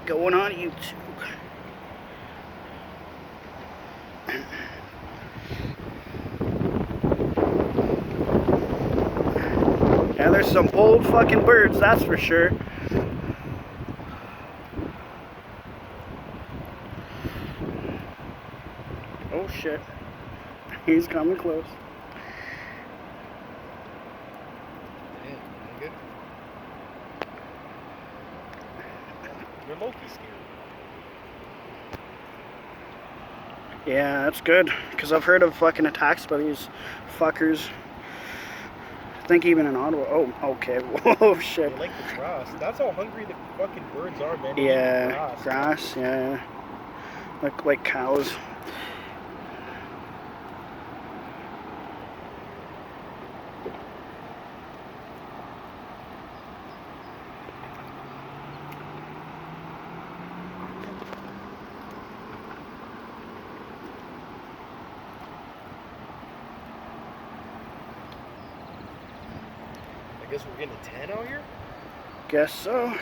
going on YouTube. Yeah, there's some bold fucking birds, that's for sure. Oh shit. He's coming close. Damn, you good? You're low-key scared. Yeah, that's good. Because I've heard of fucking attacks by these fuckers. I think even in Ottawa. Oh, okay. Whoa, shit. They like the grass. That's how hungry the fucking birds are, man. They Yeah, eat grass, yeah. Like cows. I guess we're getting a 10 out here? Guess so.